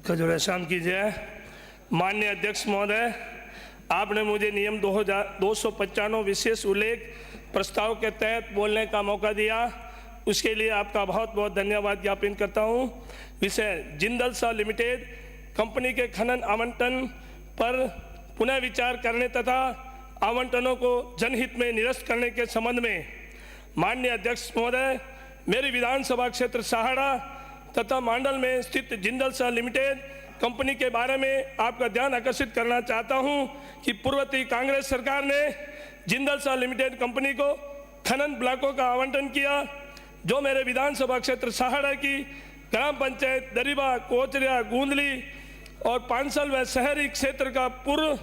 खजूर शाम कीजिए। माननीय अध्यक्ष महोदय, आपने मुझे नियम 295 विशेष उल्लेख प्रस्ताव के तहत बोलने का मौका दिया, उसके लिए आपका बहुत बहुत धन्यवाद ज्ञापन करता हूं। विषय जिंदल साह लिमिटेड कंपनी के खनन आवंटन पर पुनः विचार करने तथा आवंटनों को जनहित में निरस्त करने के संबंध में माननीय अध्यक्ष महोदय, मेरी विधानसभा क्षेत्र सहाड़ा तथा मंडल में स्थित जिंदल साह लिमिटेड कंपनी के बारे में आपका ध्यान आकर्षित करना चाहता हूं कि पूर्ववर्ती कांग्रेस सरकार ने जिंदल साह लिमिटेड कंपनी को खनन ब्लॉकों का आवंटन किया, जो मेरे विधानसभा क्षेत्र सहाड़ा की ग्राम पंचायत दरीबा, कोचरिया, गूंदली और पांसल व शहरी क्षेत्र का पूर्व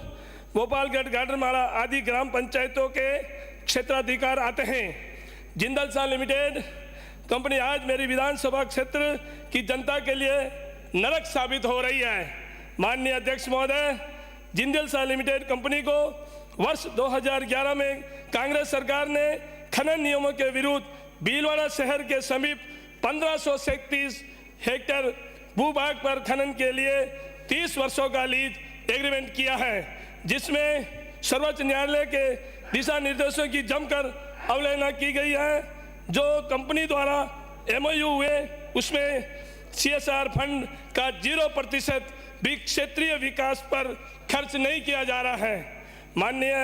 गोपालगढ़, गाडरमाड़ा आदि ग्राम पंचायतों के क्षेत्राधिकार आते हैं। जिंदल साह लिमिटेड कंपनी आज मेरी विधानसभा क्षेत्र की जनता के लिए नरक साबित हो रही है। माननीय अध्यक्ष महोदय, जिंदल साह लिमिटेड कंपनी को वर्ष 2011 में कांग्रेस सरकार ने खनन नियमों के विरुद्ध भीलवाड़ा शहर के समीप 1537 हेक्टेयर भूभाग पर खनन के लिए 30 वर्षों का लीज एग्रीमेंट किया है, जिसमें सर्वोच्च न्यायालय के दिशा निर्देशों की जमकर अवहेलना की गई है। जो कंपनी द्वारा MOU हुए उसमें CSR फंड का 0% भी क्षेत्रीय विकास पर खर्च नहीं किया जा रहा है। माननीय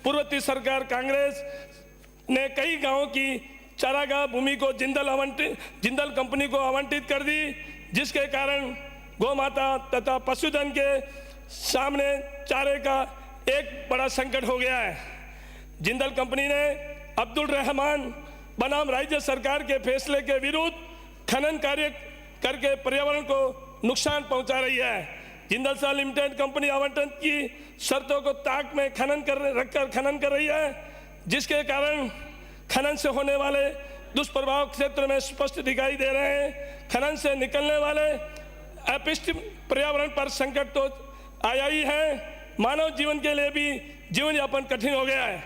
पूर्ववर्ती सरकार कांग्रेस ने कई गांवों की चारागाह भूमि को जिंदल कंपनी को आवंटित कर दी, जिसके कारण गौ माता तथा पशुधन के सामने चारे का एक बड़ा संकट हो गया है। जिंदल कंपनी ने अब्दुल रहमान बनाम राज्य सरकार के फैसले के विरुद्ध खनन कार्य करके पर्यावरण को नुकसान पहुंचा रही है। जिंदल साह लिमिटेड कंपनी आवंटन की शर्तों को ताक में रखकर खनन कर रही है, जिसके कारण खनन से होने वाले दुष्प्रभाव क्षेत्र में स्पष्ट दिखाई दे रहे हैं। खनन से निकलने वाले अपशिष्ट पर्यावरण पर संकट तो आया ही है, मानव जीवन के लिए भी जीवन यापन कठिन हो गया है।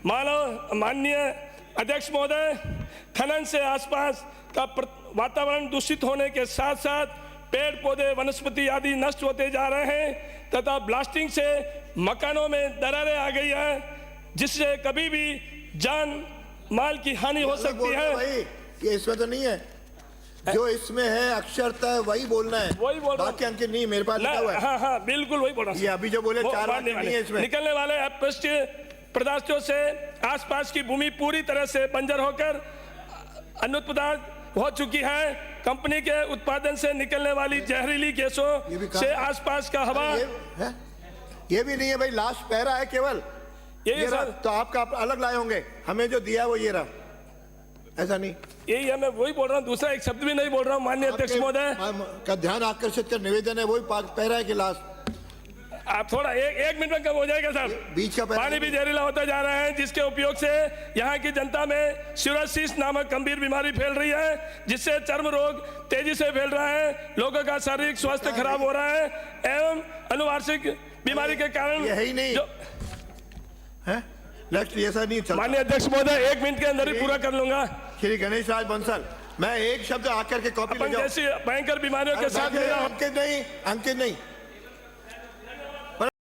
माननीय अध्यक्ष महोदय, खनन से आसपास का वातावरण दूषित होने के साथ साथ पेड़ पौधे वनस्पति आदि नष्ट होते जा रहे हैं तथा ब्लास्टिंग से मकानों में दरारें आ गई है, जिससे कभी भी जान माल की हानि हो सकती है। ये इसमें तो नहीं है, जो इसमें है अक्षरतः वही बोलना है, वही बोल रहा बाकी अंकित नहीं मेरे पास लिखा हुआ है। हाँ, बिल्कुल वही बोल रहा हूं। ये अभी जो बोले 4 वाक्य नहीं है इसमें। निकलने वाले अपशिष्ट पदार्थों से आसपास की भूमि पूरी तरह से बंजर होकर अनुत्पादक हो चुकी है। कंपनी के उत्पादन से निकलने वाली जहरीली गैसों से आसपास का हवा ये भी नहीं है भाई, लास्ट पैरा है केवल यही सर। तो आपका अलग लाए होंगे, हमें जो दिया वो ये रहा, ऐसा नहीं। यही है, मैं वही बोल रहा हूँ, दूसरा एक शब्द भी नहीं बोल रहा हूँ। माननीय अध्यक्ष महोदय का ध्यान आकर्षित कर निवेदन है, वही पैरा है कि लास्ट। आप थोड़ा एक मिनट में कम हो जाएगा सर। बीच का पानी भी जहरीला होता जा रहा है, जिसके उपयोग से यहाँ की जनता में सिरोसिस नामक गंभीर बीमारी फैल रही है, जिससे चर्म रोग तेजी से फैल रहा है, लोगों का शारीरिक स्वास्थ्य खराब हो रहा है एवं अनुवांशिक बीमारी के कारण यही नहीं है। नेक्स्ट ऐसा नहीं चलता। माननीय अध्यक्ष महोदय, 1 मिनट के अंदर ही पूरा कर लूंगा। श्री गणेश राज बंसल, मैं एक शब्द आकर के कॉपी ले जाऊं। जैसी भयंकर बीमारियों के साथ अंकित नहीं